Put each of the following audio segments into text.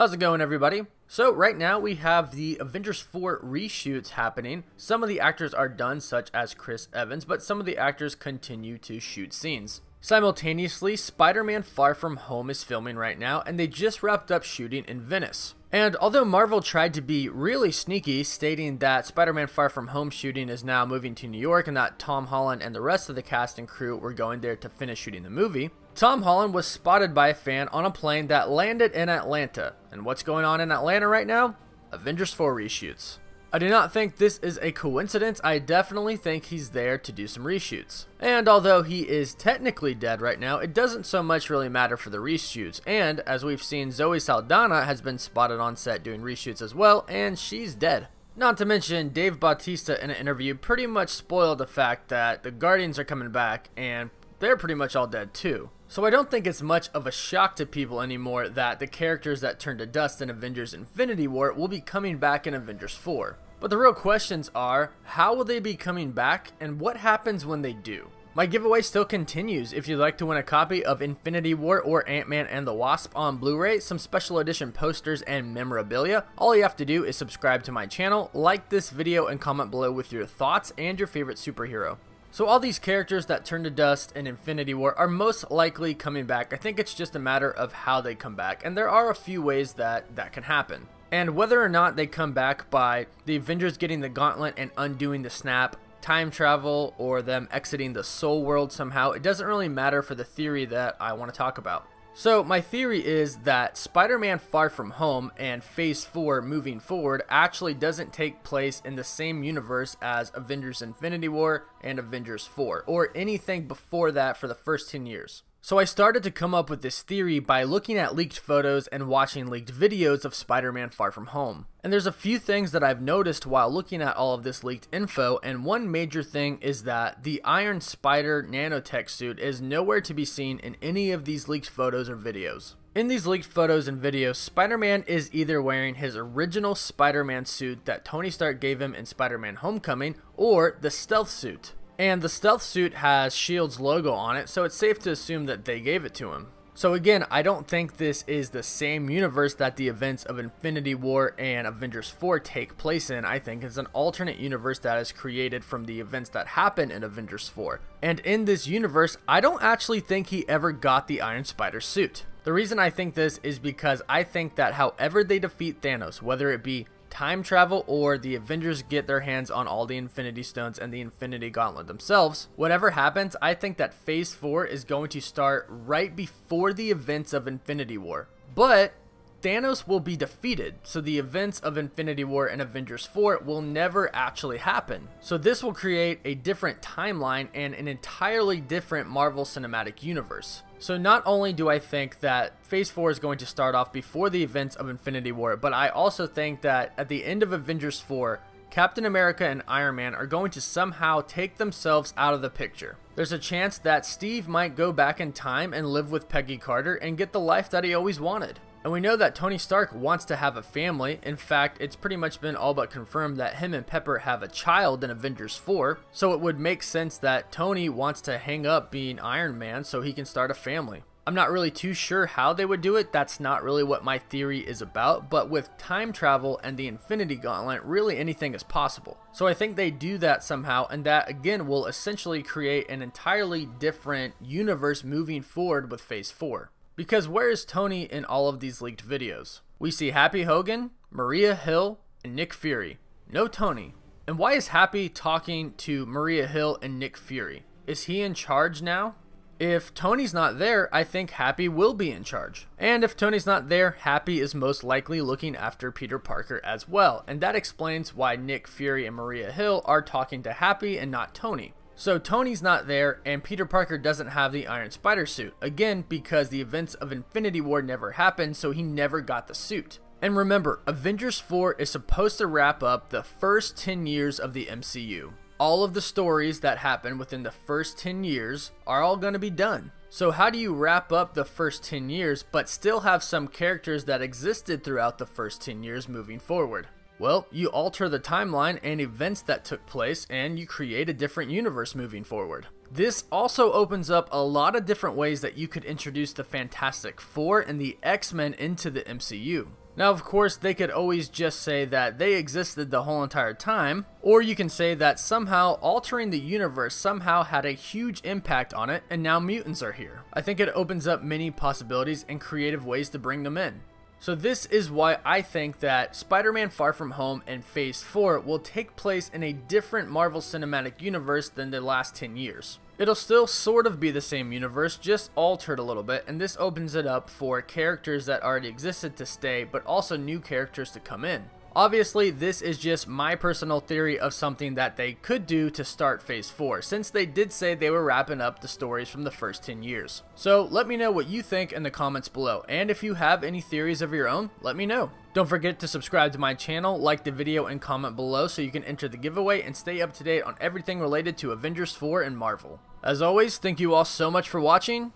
How's it going, everybody? So right now we have the Avengers 4 reshoots happening. Some of the actors are done, such as Chris Evans, but some of the actors continue to shoot scenes. Simultaneously, Spider-Man Far From Home is filming right now, and they just wrapped up shooting in Venice. And although Marvel tried to be really sneaky, stating that Spider-Man Far From Home shooting is now moving to New York and that Tom Holland and the rest of the cast and crew were going there to finish shooting the movie, Tom Holland was spotted by a fan on a plane that landed in Atlanta. And what's going on in Atlanta right now? Avengers 4 reshoots. I do not think this is a coincidence. I definitely think he's there to do some reshoots. And although he is technically dead right now, it doesn't so much really matter for the reshoots. And as we've seen, Zoe Saldana has been spotted on set doing reshoots as well, and she's dead. Not to mention, Dave Bautista in an interview pretty much spoiled the fact that the Guardians are coming back, and they're pretty much all dead too. So I don't think it's much of a shock to people anymore that the characters that turned to dust in Avengers Infinity War will be coming back in Avengers 4. But the real questions are, how will they be coming back, and what happens when they do? My giveaway still continues. If you'd like to win a copy of Infinity War or Ant-Man and the Wasp on Blu-ray, some special edition posters and memorabilia, all you have to do is subscribe to my channel, like this video, and comment below with your thoughts and your favorite superhero. So all these characters that turned to dust in Infinity War are most likely coming back. I think it's just a matter of how they come back, and there are a few ways that can happen. And whether or not they come back by the Avengers getting the gauntlet and undoing the snap, time travel, or them exiting the soul world somehow, it doesn't really matter for the theory that I want to talk about. So my theory is that Spider-Man Far From Home and Phase 4 moving forward actually doesn't take place in the same universe as Avengers Infinity War and Avengers 4, or anything before that for the first 10 years. So I started to come up with this theory by looking at leaked photos and watching leaked videos of Spider-Man Far From Home. And there's a few things that I've noticed while looking at all of this leaked info, and one major thing is that the Iron Spider nanotech suit is nowhere to be seen in any of these leaked photos or videos. In these leaked photos and videos, Spider-Man is either wearing his original Spider-Man suit that Tony Stark gave him in Spider-Man Homecoming, or the stealth suit. And the stealth suit has S.H.I.E.L.D.'s logo on it, so it's safe to assume that they gave it to him. So again, I don't think this is the same universe that the events of Infinity War and Avengers 4 take place in. I think it's an alternate universe that is created from the events that happen in Avengers 4. And in this universe, I don't actually think he ever got the Iron Spider suit. The reason I think this is because I think that however they defeat Thanos, whether it be time travel or the Avengers get their hands on all the Infinity Stones and the Infinity Gauntlet themselves, whatever happens, I think that Phase 4 is going to start right before the events of Infinity War. But Thanos will be defeated, so the events of Infinity War and Avengers 4 will never actually happen. So this will create a different timeline and an entirely different Marvel Cinematic Universe. So not only do I think that Phase 4 is going to start off before the events of Infinity War, but I also think that at the end of Avengers 4, Captain America and Iron Man are going to somehow take themselves out of the picture. There's a chance that Steve might go back in time and live with Peggy Carter and get the life that he always wanted. And we know that Tony Stark wants to have a family. In fact, it's pretty much been all but confirmed that him and Pepper have a child in Avengers 4. So it would make sense that Tony wants to hang up being Iron Man so he can start a family. I'm not really too sure how they would do it. That's not really what my theory is about. But with time travel and the Infinity Gauntlet, really anything is possible. So I think they do that somehow, and that again will essentially create an entirely different universe moving forward with Phase 4. Because where is Tony in all of these leaked videos? We see Happy Hogan, Maria Hill, and Nick Fury. No Tony. And why is Happy talking to Maria Hill and Nick Fury? Is he in charge now? If Tony's not there, I think Happy will be in charge. And if Tony's not there, Happy is most likely looking after Peter Parker as well. And that explains why Nick Fury and Maria Hill are talking to Happy and not Tony. So Tony's not there, and Peter Parker doesn't have the Iron Spider suit, again because the events of Infinity War never happened, so he never got the suit. And remember, Avengers 4 is supposed to wrap up the first 10 years of the MCU. All of the stories that happen within the first 10 years are all going to be done. So how do you wrap up the first 10 years but still have some characters that existed throughout the first 10 years moving forward? Well, you alter the timeline and events that took place, and you create a different universe moving forward. This also opens up a lot of different ways that you could introduce the Fantastic Four and the X-Men into the MCU. Now, of course, they could always just say that they existed the whole entire time, or you can say that somehow altering the universe somehow had a huge impact on it and now mutants are here. I think it opens up many possibilities and creative ways to bring them in. So this is why I think that Spider-Man Far From Home and Phase 4 will take place in a different Marvel Cinematic Universe than the last 10 years. It'll still sort of be the same universe, just altered a little bit, and this opens it up for characters that already existed to stay, but also new characters to come in. Obviously, this is just my personal theory of something that they could do to start Phase 4, since they did say they were wrapping up the stories from the first 10 years. So let me know what you think in the comments below, and if you have any theories of your own, let me know. Don't forget to subscribe to my channel, like the video, and comment below so you can enter the giveaway and stay up to date on everything related to Avengers 4 and Marvel. As always, thank you all so much for watching.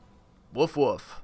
Woof woof.